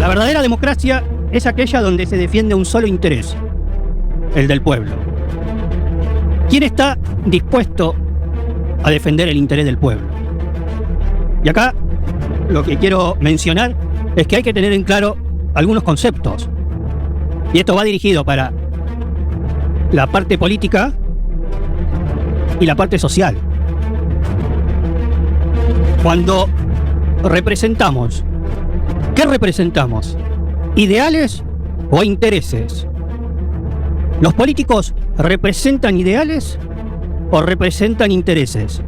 La verdadera democracia es aquella donde se defiende un solo interés, el del pueblo. ¿Quién está dispuesto a defender el interés del pueblo? Y acá lo que quiero mencionar es que hay que tener en claro algunos conceptos. Y esto va dirigido para la parte política y la parte social. Cuando representamos, ¿qué representamos? ¿Ideales o intereses? ¿Los políticos representan ideales o representan intereses?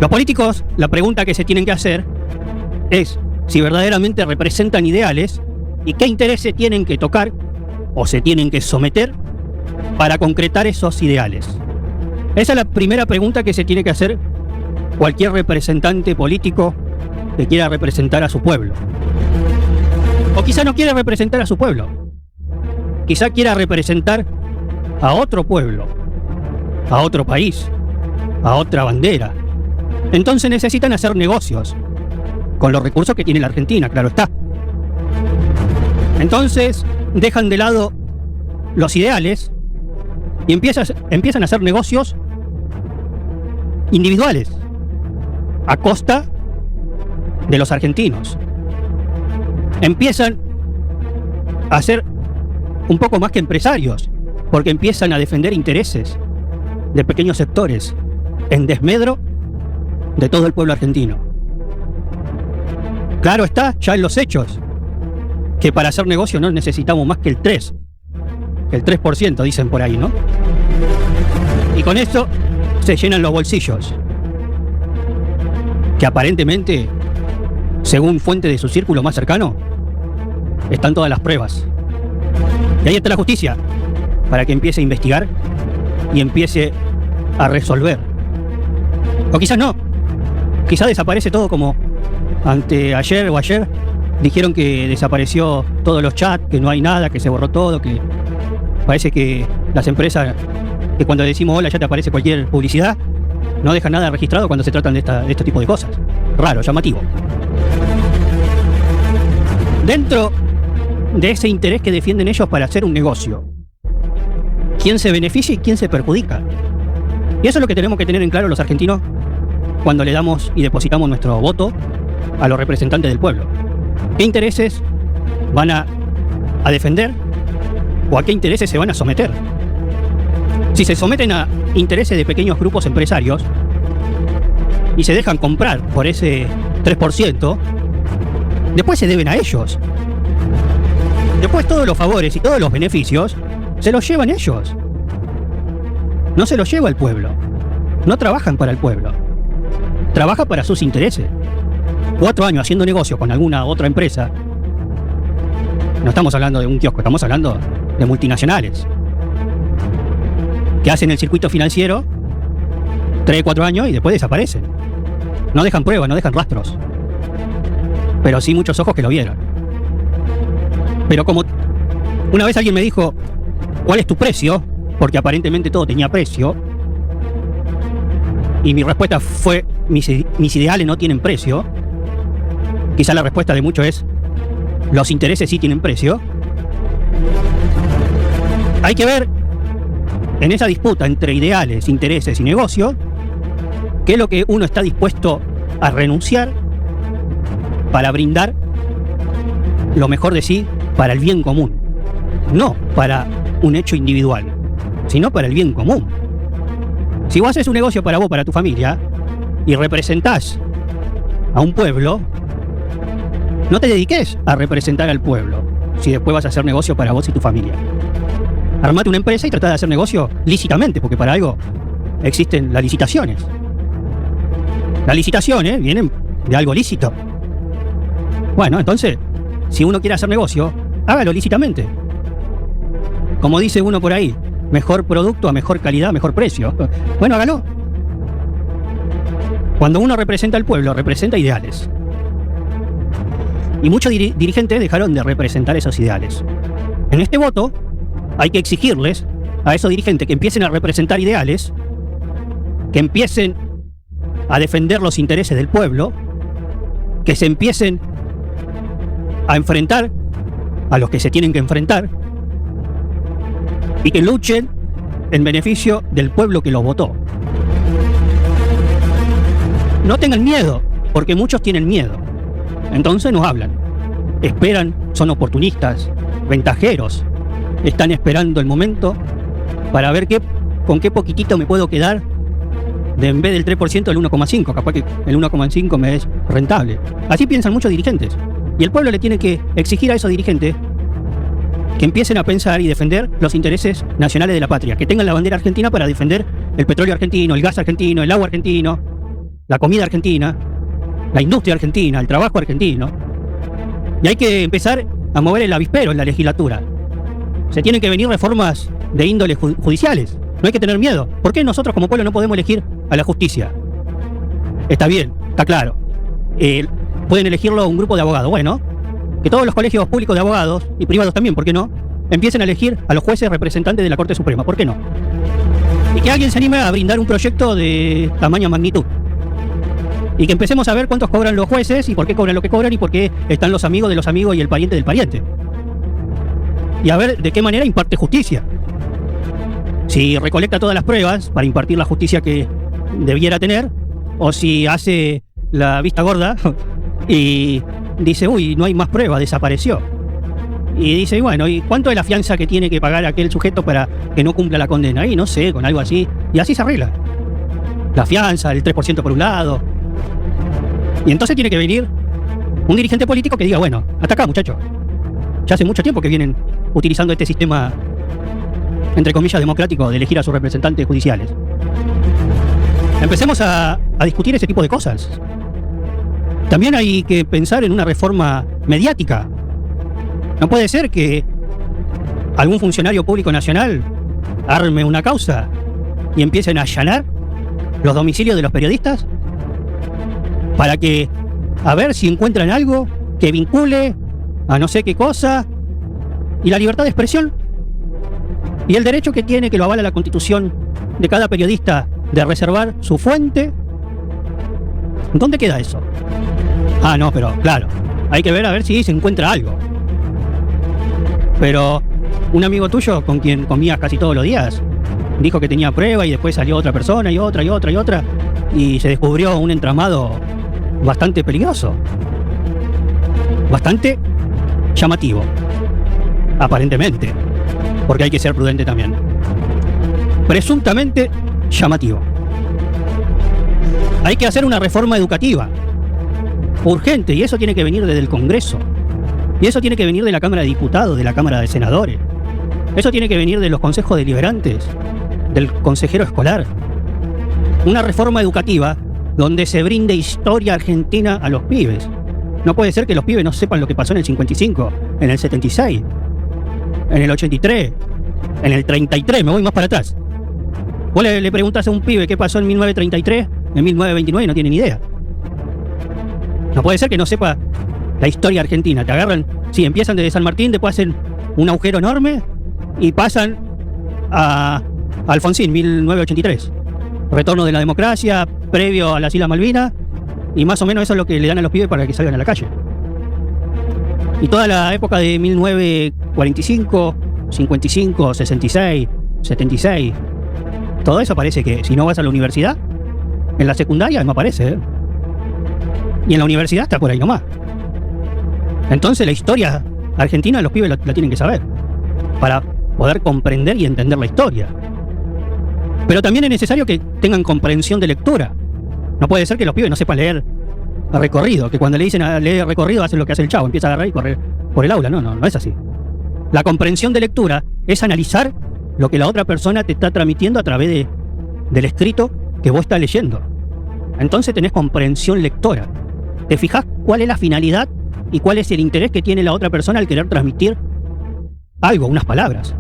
Los políticos, la pregunta que se tienen que hacer es si verdaderamente representan ideales y qué intereses tienen que tocar o se tienen que someter para concretar esos ideales. Esa es la primera pregunta que se tiene que hacer cualquier representante político que quiera representar a su pueblo. O quizá no quiera representar a su pueblo. Quizá quiera representar a otro pueblo, a otro país, a otra bandera. Entonces necesitan hacer negocios con los recursos que tiene la Argentina, claro está. Entonces dejan de lado los ideales y empiezan a hacer negocios individuales a costa de los argentinos. Empiezan a ser un poco más que empresarios, porque empiezan a defender intereses de pequeños sectores en desmedro de todo el pueblo argentino. Claro está, ya en los hechos, que para hacer negocio no necesitamos más que el 3% dicen por ahí, ¿no? Y con eso se llenan los bolsillos, que aparentemente, según fuente de su círculo más cercano, están todas las pruebas. Y ahí está la justicia, para que empiece a investigar y empiece a resolver. O quizás no, quizás desaparece todo como anteayer o ayer dijeron que desapareció todos los chats, que no hay nada, que se borró todo, que parece que las empresas, que cuando decimos hola ya te aparece cualquier publicidad, no dejan nada registrado cuando se tratan de este tipo de cosas. Raro, llamativo. Dentro de ese interés que defienden ellos para hacer un negocio, ¿quién se beneficia y quién se perjudica? Y eso es lo que tenemos que tener en claro los argentinos cuando le damos y depositamos nuestro voto a los representantes del pueblo. ¿Qué intereses van a defender o a qué intereses se van a someter? Si se someten a intereses de pequeños grupos empresarios y se dejan comprar por ese 3%, después se deben a ellos. Después todos los favores y todos los beneficios se los llevan ellos. No se los lleva el pueblo. No trabajan para el pueblo. Trabajan para sus intereses. 4 años haciendo negocio con alguna otra empresa. No estamos hablando de un kiosco, estamos hablando de multinacionales que hacen el circuito financiero 3, 4 años y después desaparecen. No dejan pruebas, no dejan rastros. Pero sí muchos ojos que lo vieron. Pero como una vez alguien me dijo, ¿cuál es tu precio? Porque aparentemente todo tenía precio. Y mi respuesta fue, mis ideales no tienen precio. Quizá la respuesta de muchos es, los intereses sí tienen precio. Hay que ver en esa disputa entre ideales, intereses y negocio, qué es lo que uno está dispuesto a renunciar para brindar lo mejor de sí para el bien común. No para un hecho individual, sino para el bien común. Si vos haces un negocio para vos, para tu familia, y representás a un pueblo, no te dediques a representar al pueblo, si después vas a hacer negocio para vos y tu familia. Armate una empresa y tratá de hacer negocio lícitamente, porque para algo existen las licitaciones. Las licitaciones vienen de algo lícito. Bueno, entonces, si uno quiere hacer negocio, hágalo lícitamente. Como dice uno por ahí, mejor producto a mejor calidad, mejor precio. Bueno, hágalo. Cuando uno representa al pueblo, representa ideales. Y muchos dirigentes dejaron de representar esos ideales. En este voto hay que exigirles a esos dirigentes que empiecen a representar ideales, que empiecen a defender los intereses del pueblo, que se empiecen a enfrentar a los que se tienen que enfrentar y que luchen en beneficio del pueblo que los votó. No tengan miedo, porque muchos tienen miedo. Entonces no hablan. Esperan, son oportunistas, ventajeros. Están esperando el momento para ver con qué poquitito me puedo quedar en vez del 3% del 1,5%. Capaz que el 1,5% me es rentable. Así piensan muchos dirigentes. Y el pueblo le tiene que exigir a esos dirigentes que empiecen a pensar y defender los intereses nacionales de la patria. Que tengan la bandera argentina para defender el petróleo argentino, el gas argentino, el agua argentino, la comida argentina, la industria argentina, el trabajo argentino. Y hay que empezar a mover el avispero en la legislatura. Se tienen que venir reformas de índole judiciales. No hay que tener miedo. ¿Por qué nosotros como pueblo no podemos elegir a la justicia? Está bien, está claro. Pueden elegirlo un grupo de abogados. Bueno, que todos los colegios públicos de abogados, y privados también, ¿por qué no?, empiecen a elegir a los jueces representantes de la Corte Suprema. ¿Por qué no? Y que alguien se anime a brindar un proyecto de tamaña magnitud. Y que empecemos a ver cuántos cobran los jueces y por qué cobran lo que cobran y por qué están los amigos de los amigos y el pariente del pariente. Y a ver de qué manera imparte justicia. Si recolecta todas las pruebas para impartir la justicia que debiera tener, o si hace la vista gorda y dice, uy, no hay más pruebas, desapareció. Y dice, bueno, ¿y cuánto es la fianza que tiene que pagar aquel sujeto para que no cumpla la condena? Y no sé, con algo así. Y así se arregla. La fianza, el 3% por un lado. Y entonces tiene que venir un dirigente político que diga, bueno, hasta acá, muchachos. Ya hace mucho tiempo que vienen utilizando este sistema, entre comillas, democrático de elegir a sus representantes judiciales. Empecemos a discutir ese tipo de cosas. También hay que pensar en una reforma mediática. No puede ser que algún funcionario público nacional arme una causa y empiecen a allanar los domicilios de los periodistas para que, a ver si encuentran algo que vincule a no sé qué cosa, y la libertad de expresión y el derecho que tiene, que lo avala la Constitución, de cada periodista de reservar su fuente. ¿Dónde queda eso? Ah, no, pero claro, hay que ver a ver si se encuentra algo. Pero un amigo tuyo con quien comías casi todos los días dijo que tenía prueba y después salió otra persona y otra y otra y otra y se descubrió un entramado bastante peligroso, bastante llamativo, aparentemente, porque hay que ser prudente también. Presuntamente llamativo. Hay que hacer una reforma educativa urgente, y eso tiene que venir desde el Congreso, y eso tiene que venir de la Cámara de Diputados, de la Cámara de Senadores, eso tiene que venir de los consejos deliberantes, del consejero escolar. Una reforma educativa donde se brinde historia argentina a los pibes. No puede ser que los pibes no sepan lo que pasó en el 55, en el 76, en el 83, en el 33, me voy más para atrás. Vos le preguntas a un pibe qué pasó en 1933, en 1929 y no tiene ni idea. No puede ser que no sepa la historia argentina. Te agarran, sí, empiezan desde San Martín, después hacen un agujero enorme y pasan a Alfonsín, 1983. Retorno de la democracia, previo a las Islas Malvinas, y más o menos eso es lo que le dan a los pibes para que salgan a la calle. Y toda la época de 1945, 55, 66, 76, todo eso parece que si no vas a la universidad, en la secundaria no aparece, ¿eh? Y en la universidad está por ahí nomás. Entonces la historia argentina los pibes la tienen que saber para poder comprender y entender la historia. Pero también es necesario que tengan comprensión de lectura. No puede ser que los pibes no sepan leer recorrido, que cuando le dicen a leer recorrido hacen lo que hace el chavo, empieza a agarrar y correr por el aula. No es así. La comprensión de lectura es analizar lo que la otra persona te está transmitiendo a través del escrito que vos estás leyendo. Entonces tenés comprensión lectora. Te fijás cuál es la finalidad y cuál es el interés que tiene la otra persona al querer transmitir algo, unas palabras.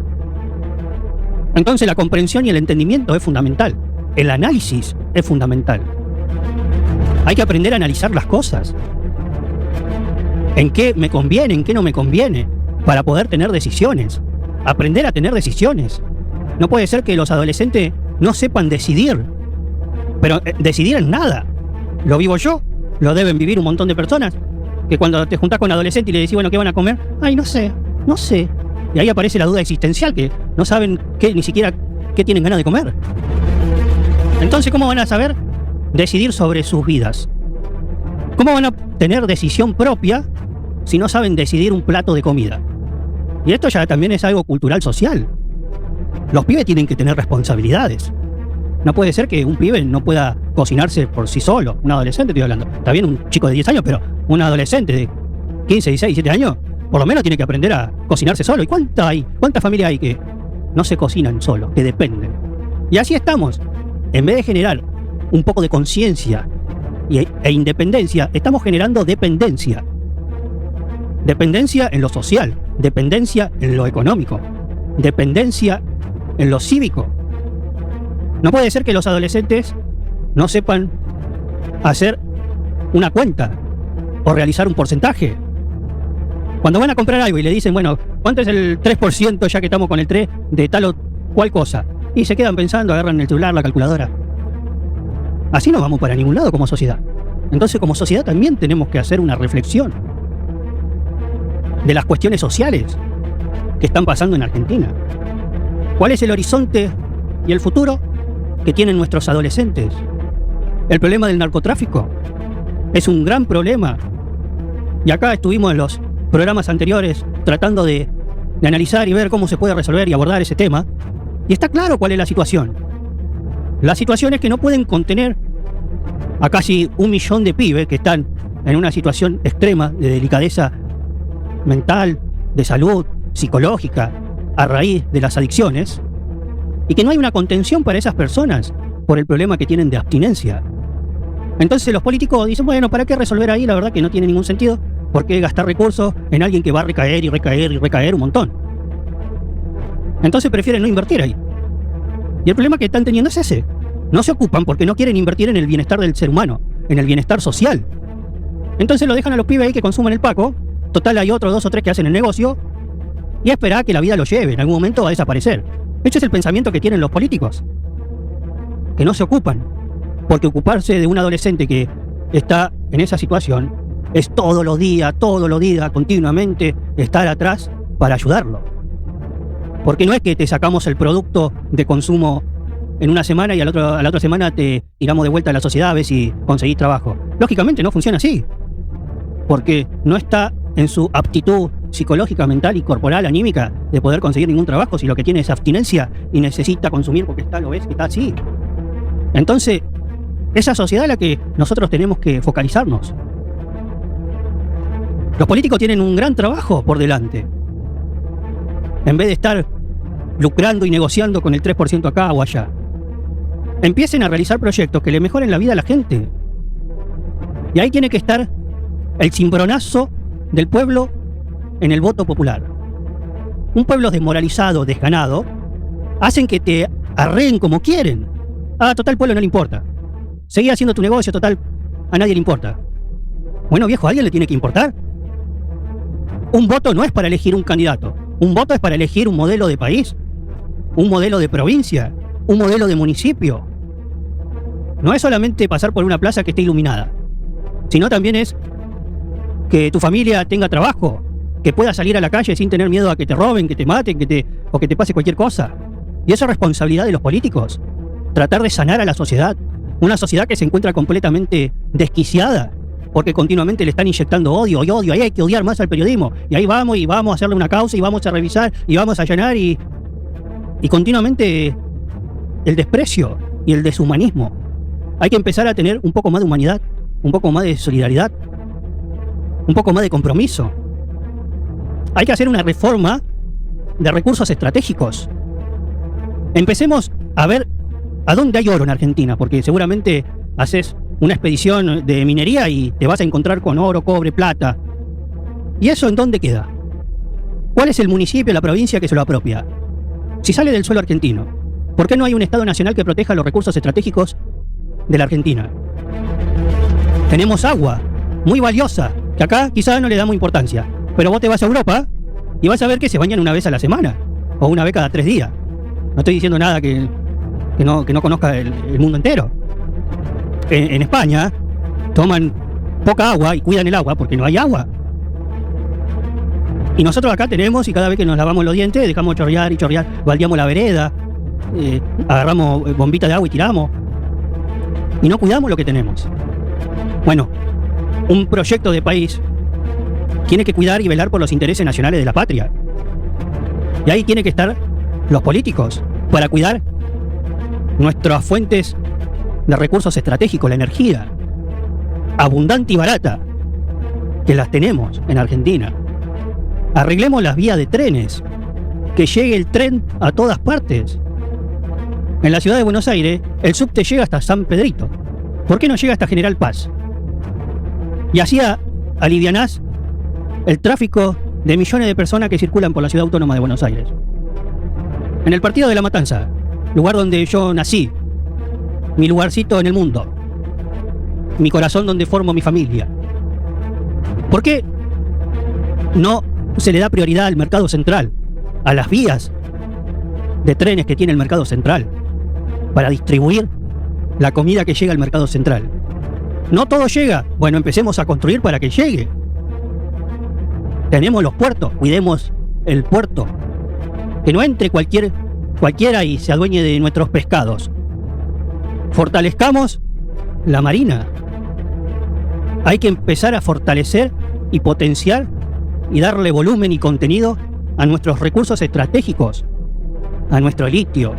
Entonces la comprensión y el entendimiento es fundamental. El análisis es fundamental. Hay que aprender a analizar las cosas. ¿En qué me conviene? ¿En qué no me conviene? Para poder tener decisiones. Aprender a tener decisiones. No puede ser que los adolescentes no sepan decidir. Pero decidir en nada. Lo vivo yo, lo deben vivir un montón de personas. Que cuando te juntás con adolescentes y le decís, bueno, ¿qué van a comer? Ay, no sé. Y ahí aparece la duda existencial, que no saben ni siquiera qué tienen ganas de comer. Entonces, ¿cómo van a saber decidir sobre sus vidas? ¿Cómo van a tener decisión propia si no saben decidir un plato de comida? Y esto ya también es algo cultural social. Los pibes tienen que tener responsabilidades. No puede ser que un pibe no pueda cocinarse por sí solo. Un adolescente estoy hablando. Está bien un chico de 10 años, pero un adolescente de 15, 16, 17 años, por lo menos tiene que aprender a cocinarse solo. ¿Y cuánta familia hay que no se cocinan solos, que dependen? Y así estamos. En vez de generar un poco de conciencia e independencia, estamos generando dependencia. Dependencia en lo social, dependencia en lo económico, dependencia en lo cívico. No puede ser que los adolescentes no sepan hacer una cuenta o realizar un porcentaje. Cuando van a comprar algo y le dicen, bueno, ¿cuánto es el 3%, ya que estamos con el 3, de tal o cual cosa? Y se quedan pensando, agarran el celular, la calculadora. Así no vamos para ningún lado como sociedad. Entonces, como sociedad también tenemos que hacer una reflexión de las cuestiones sociales que están pasando en Argentina. ¿Cuál es el horizonte y el futuro que tienen nuestros adolescentes? El problema del narcotráfico es un gran problema. Y acá estuvimos en los programas anteriores tratando de analizar y ver cómo se puede resolver y abordar ese tema. Y está claro cuál es la situación. La situación es que no pueden contener a casi 1 millón de pibes que están en una situación extrema de delicadeza mental, de salud, psicológica, a raíz de las adicciones, y que no hay una contención para esas personas por el problema que tienen de abstinencia. Entonces los políticos dicen, bueno, ¿para qué resolver ahí? La verdad que no tiene ningún sentido. ¿Por qué gastar recursos en alguien que va a recaer y recaer y recaer un montón? Entonces prefieren no invertir ahí. Y el problema que están teniendo es ese. No se ocupan porque no quieren invertir en el bienestar del ser humano, en el bienestar social. Entonces lo dejan a los pibes ahí que consuman el paco. Total, hay otros 2 o 3 que hacen el negocio y a esperar a que la vida lo lleve. En algún momento va a desaparecer. Ese es el pensamiento que tienen los políticos, que no se ocupan, porque ocuparse de un adolescente que está en esa situación es todos los días, continuamente estar atrás para ayudarlo. Porque no es que te sacamos el producto de consumo en una semana y a la otra semana te tiramos de vuelta a la sociedad a ver si conseguís trabajo. Lógicamente no funciona así, porque no está en su aptitud psicológica, mental y corporal, anímica, de poder conseguir ningún trabajo si lo que tiene es abstinencia y necesita consumir porque lo ves que está así. Entonces, esa sociedad es la que nosotros tenemos que focalizarnos. Los políticos tienen un gran trabajo por delante. En vez de estar lucrando y negociando con el 3% acá o allá, empiecen a realizar proyectos que le mejoren la vida a la gente. Y ahí tiene que estar el cimbronazo del pueblo en el voto popular. Un pueblo desmoralizado, desganado, hacen que te arreen como quieren. Total, al pueblo no le importa. Seguí haciendo tu negocio, total, a nadie le importa. Bueno, viejo, ¿a alguien le tiene que importar? Un voto no es para elegir un candidato. Un voto es para elegir un modelo de país, un modelo de provincia, un modelo de municipio. No es solamente pasar por una plaza que esté iluminada, sino también es que tu familia tenga trabajo, que puedas salir a la calle sin tener miedo a que te roben, que te maten, o que te pase cualquier cosa. Y eso es responsabilidad de los políticos. Tratar de sanar a la sociedad. Una sociedad que se encuentra completamente desquiciada, porque continuamente le están inyectando odio, ahí hay que odiar más al periodismo. Y ahí vamos, a hacerle una causa, y vamos a revisar, y vamos a allanar, y continuamente el desprecio y el deshumanismo. Hay que empezar a tener un poco más de humanidad, un poco más de solidaridad, un poco más de compromiso. Hay que hacer una reforma de recursos estratégicos. Empecemos a ver a dónde hay oro en Argentina, porque seguramente haces una expedición de minería y te vas a encontrar con oro, cobre, plata. ¿Y eso en dónde queda? ¿Cuál es el municipio, la provincia que se lo apropia? Si sale del suelo argentino, ¿por qué no hay un Estado nacional que proteja los recursos estratégicos de la Argentina? Tenemos agua, muy valiosa, que acá quizás no le damos importancia. Pero vos te vas a Europa y vas a ver que se bañan una vez a la semana, o una vez cada 3 días. No estoy diciendo nada que no conozca el mundo entero. En España toman poca agua y cuidan el agua porque no hay agua. Y nosotros acá tenemos, y cada vez que nos lavamos los dientes, dejamos chorrear y chorrear, baldeamos la vereda, agarramos bombita de agua y tiramos. Y no cuidamos lo que tenemos. Bueno, un proyecto de país tiene que cuidar y velar por los intereses nacionales de la patria. Y ahí tienen que estar los políticos para cuidar nuestras fuentes de recursos estratégicos, la energía, abundante y barata, que las tenemos en Argentina. Arreglemos las vías de trenes, que llegue el tren a todas partes. En la ciudad de Buenos Aires, el subte llega hasta San Pedrito. ¿Por qué no llega hasta General Paz? Y así alivianás el tráfico de millones de personas que circulan por la ciudad autónoma de Buenos Aires. En el partido de La Matanza, lugar donde yo nací, mi lugarcito en el mundo, mi corazón donde formo mi familia. ¿Por qué no se le da prioridad al mercado central, a las vías de trenes que tiene el mercado central, para distribuir la comida que llega al mercado central? No todo llega. Bueno, empecemos a construir para que llegue. Tenemos los puertos, cuidemos el puerto. Que no entre cualquiera y se adueñe de nuestros pescados. Fortalezcamos la marina. Hay que empezar a fortalecer y potenciar y darle volumen y contenido a nuestros recursos estratégicos, a nuestro litio,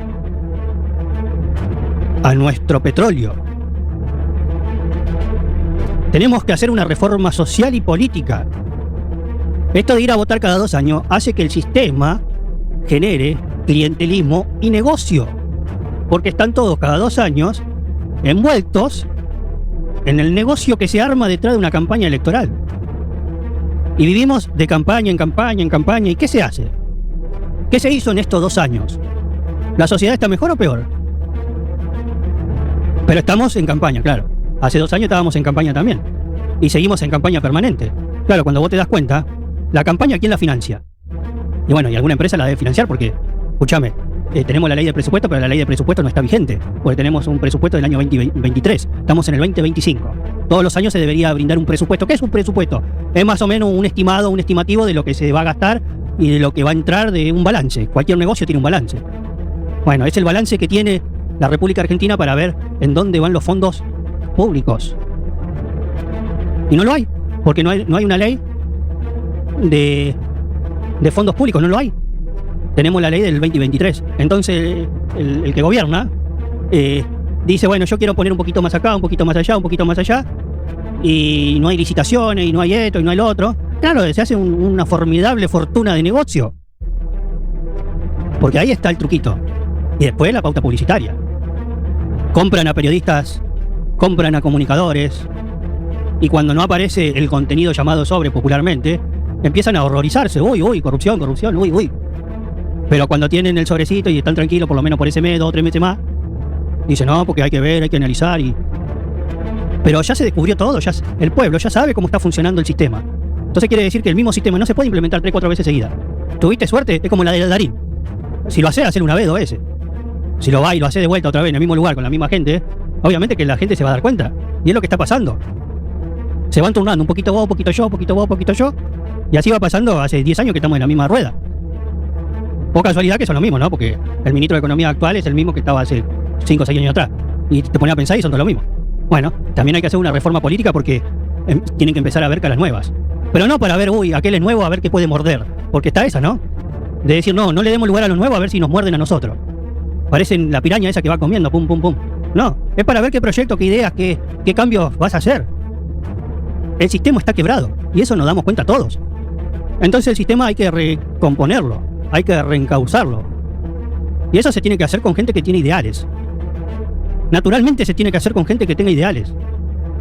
a nuestro petróleo. Tenemos que hacer una reforma social y política. Esto de ir a votar cada 2 años hace que el sistema genere clientelismo y negocio, porque están todos cada 2 años envueltos en el negocio que se arma detrás de una campaña electoral. Y vivimos de campaña en campaña en campaña. ¿Y qué se hace? ¿Qué se hizo en estos 2 años? ¿La sociedad está mejor o peor? Pero estamos en campaña, claro. Hace 2 años estábamos en campaña también. Y seguimos en campaña permanente. Claro, cuando vos te das cuenta, la campaña, ¿quién la financia? Y bueno, y alguna empresa la debe financiar porque, escúchame, tenemos la ley de presupuesto, pero la ley de presupuesto no está vigente, porque tenemos un presupuesto del año 2023. Estamos en el 2025. Todos los años se debería brindar un presupuesto. ¿Qué es un presupuesto? Es más o menos un estimado, un estimativo de lo que se va a gastar y de lo que va a entrar de un balance. Cualquier negocio tiene un balance. Bueno, es el balance que tiene la República Argentina para ver en dónde van los fondos públicos. Y no lo hay, porque no hay una ley de fondos públicos, no lo hay. Tenemos la ley del 2023. Entonces el que gobierna dice, bueno, yo quiero poner un poquito más acá, un poquito más allá, un poquito más allá, y no hay licitaciones, y no hay esto, y no hay lo otro. Claro, se hace una formidable fortuna de negocio, porque ahí está el truquito. Y después la pauta publicitaria. Compran a periodistas, compran a comunicadores, y cuando no aparece el contenido llamado sobre popularmente, empiezan a horrorizarse. Uy, corrupción, uy. Pero cuando tienen el sobrecito y están tranquilos por lo menos por ese mes, 2 o 3 meses más, dicen, no, porque hay que ver, hay que analizar. Pero ya se descubrió todo, el pueblo ya sabe cómo está funcionando el sistema. Entonces quiere decir que el mismo sistema no se puede implementar 3 o 4 veces seguidas. ¿Tuviste suerte? Es como la de Darín. Si lo hace, hacelo 1 vez, 2 veces. Si lo va y lo hace de vuelta otra vez en el mismo lugar con la misma gente, obviamente que la gente se va a dar cuenta. Y es lo que está pasando. Se van turnando, un poquito vos, un poquito yo, un poquito vos, un poquito yo. Y así va pasando hace 10 años que estamos en la misma rueda. Poca casualidad que son lo mismo, ¿no? Porque el ministro de Economía actual es el mismo que estaba hace 5 o 6 años atrás. Y te pones a pensar y son todo lo mismo. Bueno, también hay que hacer una reforma política porque tienen que empezar a ver caras nuevas. Pero no para ver, aquel es nuevo, a ver qué puede morder. Porque está esa, ¿no? De decir, no le demos lugar a los nuevos a ver si nos muerden a nosotros. Parecen la piraña esa que va comiendo, pum, pum, pum. No, es para ver qué proyecto, qué ideas, qué cambios vas a hacer. El sistema está quebrado y eso nos damos cuenta todos. Entonces el sistema hay que recomponerlo, hay que reencauzarlo. Y eso se tiene que hacer con gente que tiene ideales. Naturalmente se tiene que hacer con gente que tenga ideales.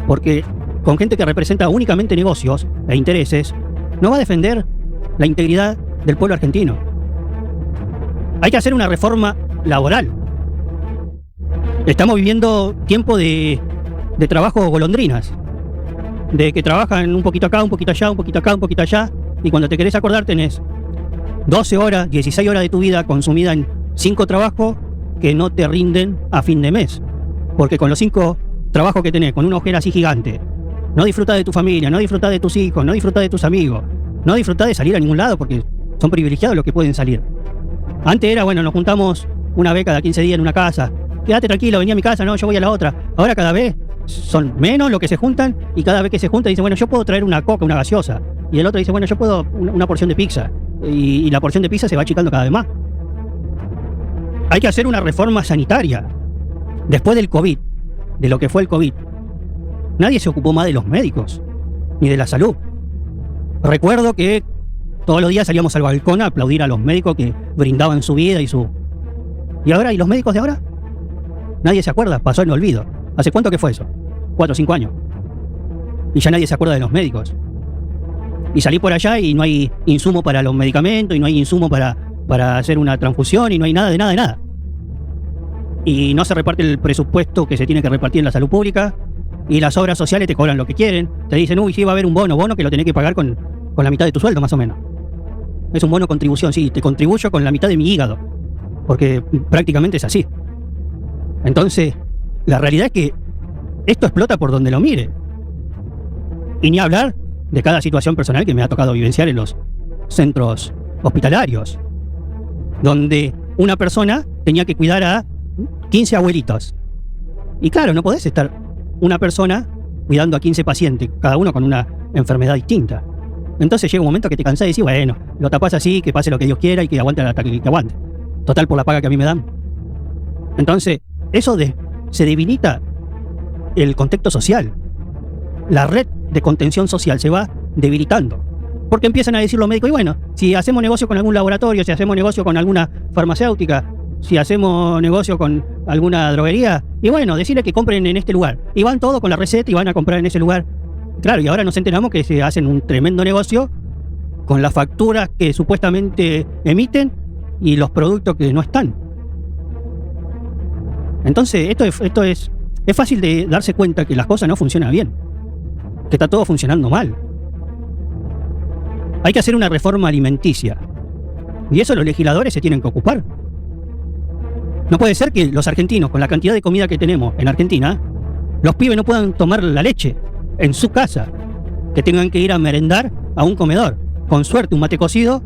Porque con gente que representa únicamente negocios e intereses, no va a defender la integridad del pueblo argentino. Hay que hacer una reforma laboral. Estamos viviendo tiempo de trabajo golondrinas. De que trabajan un poquito acá, un poquito allá, un poquito acá, un poquito allá. Y cuando te querés acordar tenés 12 horas, 16 horas de tu vida consumida en 5 trabajos que no te rinden a fin de mes. Porque con los 5 trabajos que tenés, con una ojera así gigante, No disfrutás de tu familia, no disfrutás de tus hijos, no disfrutás de tus amigos, no disfrutás de salir a ningún lado porque son privilegiados los que pueden salir. Antes era, bueno, nos juntamos una vez cada 15 días en una casa. Quédate tranquilo, vení a mi casa, no, yo voy a la otra. Ahora cada vez son menos los que se juntan y cada vez que se juntan dicen, bueno, yo puedo traer una coca, una gaseosa. Y el otro dice, bueno, yo puedo una porción de pizza. Y la porción de pizza se va achicando cada vez más. Hay que hacer una reforma sanitaria. Después del COVID, de lo que fue el COVID, nadie se ocupó más de los médicos, ni de la salud. Recuerdo que todos los días salíamos al balcón a aplaudir a los médicos que brindaban su vida y su... ¿Y ahora? ¿Y los médicos de ahora? Nadie se acuerda, pasó en el olvido. ¿Hace cuánto que fue eso? 4 o 5 años. Y ya nadie se acuerda de los médicos. Y salí por allá y no hay insumo para los medicamentos, y no hay insumo para hacer una transfusión, y no hay nada de nada de nada. Y no se reparte el presupuesto que se tiene que repartir en la salud pública, y las obras sociales te cobran lo que quieren. Te dicen, uy, sí, va a haber un bono que lo tenés que pagar con la mitad de tu sueldo, más o menos. Es un bono contribución, sí, te contribuyo con la mitad de mi hígado, porque prácticamente es así. Entonces, la realidad es que esto explota por donde lo mire. Y ni hablar de cada situación personal que me ha tocado vivenciar en los centros hospitalarios, donde una persona tenía que cuidar a 15 abuelitos. Y claro, no podés estar una persona cuidando a 15 pacientes, cada uno con una enfermedad distinta. Entonces llega un momento que te cansás y decís, bueno, lo tapás así, que pase lo que Dios quiera y que aguante hasta que aguante. Total, por la paga que a mí me dan. Entonces, eso se debilita el contexto social. La red de contención social se va debilitando. Porque empiezan a decir los médicos, y bueno, si hacemos negocio con algún laboratorio, si hacemos negocio con alguna farmacéutica, si hacemos negocio con alguna droguería, y bueno, decirle que compren en este lugar. Y van todos con la receta y van a comprar en ese lugar. Claro, y ahora nos enteramos que se hacen un tremendo negocio con las facturas que supuestamente emiten y los productos que no están. Entonces, esto es fácil de darse cuenta que las cosas no funcionan bien, que está todo funcionando mal. Hay que hacer una reforma alimenticia, y eso los legisladores se tienen que ocupar. No puede ser que los argentinos, con la cantidad de comida que tenemos en Argentina, los pibes no puedan tomar la leche en su casa, que tengan que ir a merendar a un comedor, con suerte un mate cocido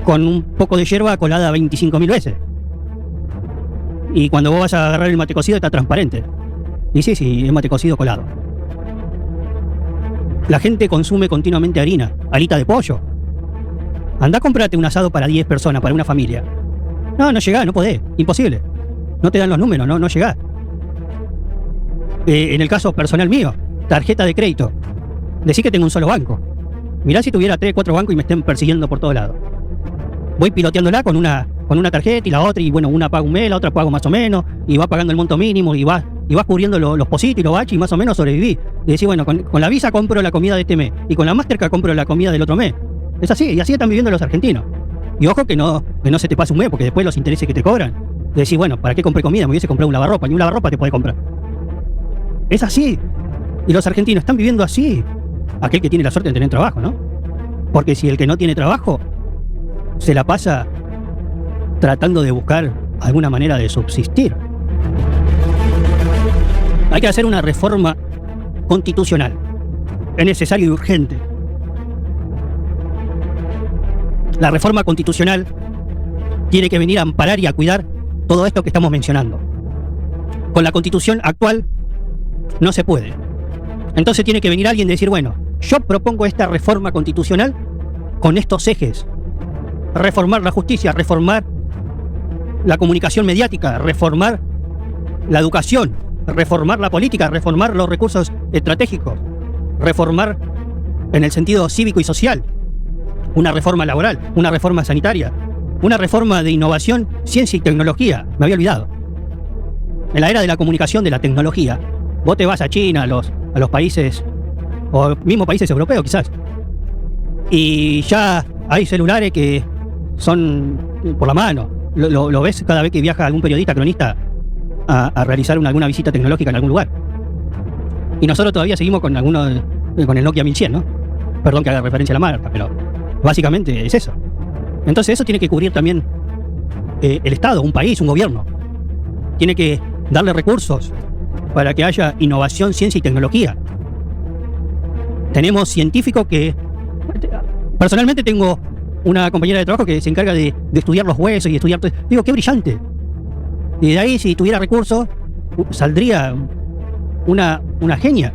con un poco de yerba colada 25.000 veces. Y cuando vos vas a agarrar el mate cocido está transparente. Y sí, es mate cocido colado. La gente consume continuamente harina, alita de pollo. Andá a comprarte un asado para 10 personas, para una familia. No llegás, no podés, imposible. No te dan los números, no llegás. En el caso personal mío, tarjeta de crédito. Decí que tengo un solo banco. Mirá si tuviera 3, 4 bancos y me estén persiguiendo por todos lados. Voy piloteándola con una tarjeta y la otra, y bueno, una pago un mes, la otra pago más o menos, y va pagando el monto mínimo, y vas cubriendo los positos y los baches, y más o menos sobreviví. Y decís, bueno, con la Visa compro la comida de este mes, y con la Mastercard compro la comida del otro mes. Es así, y así están viviendo los argentinos. Y ojo que no se te pase un mes, porque después los intereses que te cobran, decís, bueno, ¿para qué compré comida? Me hubiese comprado un lavarropa, ni un lavarropa te puede comprar. Es así. Y los argentinos están viviendo así. Aquel que tiene la suerte de tener trabajo, ¿no? Porque si el que no tiene trabajo se la pasa tratando de buscar alguna manera de subsistir. Hay que hacer una reforma constitucional. Es necesario y urgente. La reforma constitucional tiene que venir a amparar y a cuidar todo esto que estamos mencionando. Con la constitución actual no se puede. Entonces tiene que venir alguien y decir, bueno, yo propongo esta reforma constitucional con estos ejes. Reformar la justicia, reformar la comunicación mediática, reformar la educación, reformar la política, reformar los recursos estratégicos, reformar en el sentido cívico y social, una reforma laboral, una reforma sanitaria, una reforma de innovación, ciencia y tecnología. Me había olvidado. En la era de la comunicación, de la tecnología, vos te vas a China, a los países, o mismos países europeos quizás, y ya hay celulares que son por la mano. Lo ves cada vez que viaja algún periodista, cronista a realizar alguna visita tecnológica en algún lugar. Y nosotros todavía seguimos con con el Nokia 1100, ¿no? Perdón que haga referencia a la marca, pero básicamente es eso. Entonces eso tiene que cubrir también el Estado, un país, un gobierno. Tiene que darle recursos para que haya innovación, ciencia y tecnología. Tenemos científicos que... Personalmente tengo una compañera de trabajo que se encarga de estudiar los huesos y estudiar todo. Digo, qué brillante. Y de ahí, si tuviera recursos, saldría una genia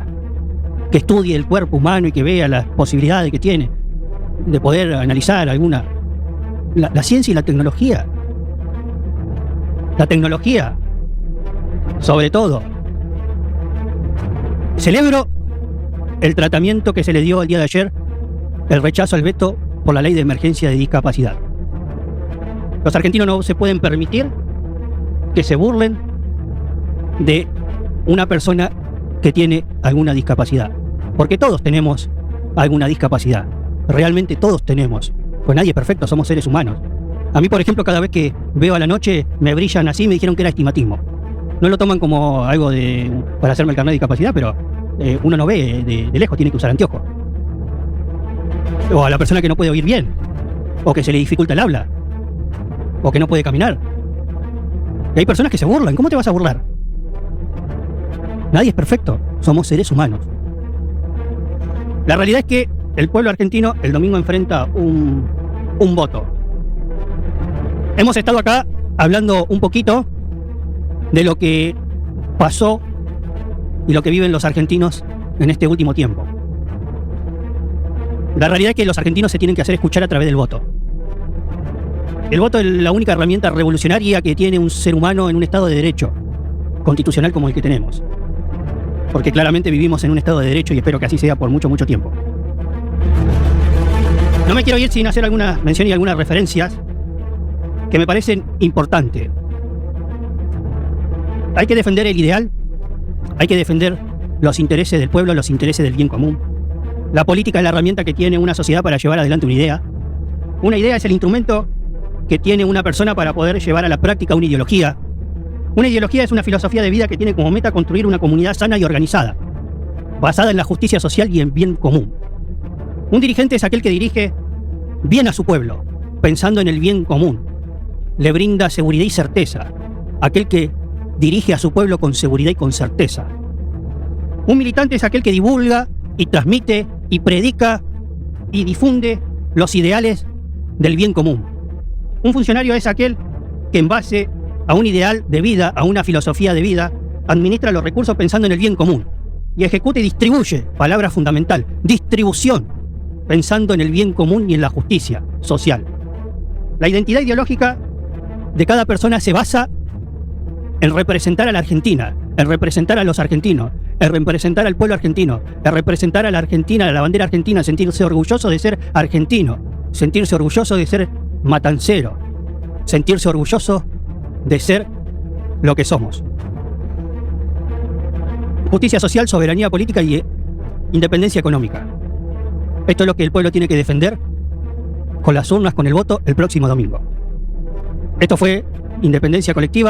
que estudie el cuerpo humano y que vea las posibilidades que tiene de poder analizar alguna... La ciencia y la tecnología. La tecnología, sobre todo. Celebro el tratamiento que se le dio el día de ayer, el rechazo al veto por la ley de emergencia de discapacidad. Los argentinos no se pueden permitir que se burlen de una persona que tiene alguna discapacidad, porque todos tenemos alguna discapacidad, realmente todos tenemos, pues nadie es perfecto, somos seres humanos. A mí, por ejemplo, cada vez que veo a la noche me brillan así, me dijeron que era astigmatismo. No lo toman como algo para hacerme el carnet de discapacidad, pero uno no ve de lejos, tiene que usar anteojos. O a la persona que no puede oír bien, o que se le dificulta el habla, o que no puede caminar. Y hay personas que se burlan. ¿Cómo te vas a burlar? Nadie es perfecto, somos seres humanos. La realidad es que el pueblo argentino el domingo enfrenta un voto. Hemos estado acá hablando un poquito de lo que pasó y lo que viven los argentinos en este último tiempo. La realidad es que los argentinos se tienen que hacer escuchar a través del voto. El voto es la única herramienta revolucionaria que tiene un ser humano en un estado de derecho constitucional como el que tenemos. Porque claramente vivimos en un estado de derecho y espero que así sea por mucho, mucho tiempo. No me quiero ir sin hacer alguna mención y algunas referencias que me parecen importantes. Hay que defender el ideal, hay que defender los intereses del pueblo, los intereses del bien común. La política es la herramienta que tiene una sociedad para llevar adelante una idea. Una idea es el instrumento que tiene una persona para poder llevar a la práctica una ideología. Una ideología es una filosofía de vida que tiene como meta construir una comunidad sana y organizada, basada en la justicia social y en bien común. Un dirigente es aquel que dirige bien a su pueblo, pensando en el bien común. Le brinda seguridad y certeza. Aquel que dirige a su pueblo con seguridad y con certeza. Un militante es aquel que divulga y transmite y predica y difunde los ideales del bien común. Un funcionario es aquel que en base a un ideal de vida, a una filosofía de vida, administra los recursos pensando en el bien común y ejecuta y distribuye, palabra fundamental, distribución, pensando en el bien común y en la justicia social. La identidad ideológica de cada persona se basa en representar a la Argentina, en representar a los argentinos, en representar al pueblo argentino, en representar a la Argentina, a la bandera argentina, sentirse orgulloso de ser argentino, sentirse orgulloso de ser matancero, sentirse orgulloso de ser lo que somos. Justicia social, soberanía política y independencia económica. Esto es lo que el pueblo tiene que defender con las urnas, con el voto, el próximo domingo. Esto fue Independencia Colectiva.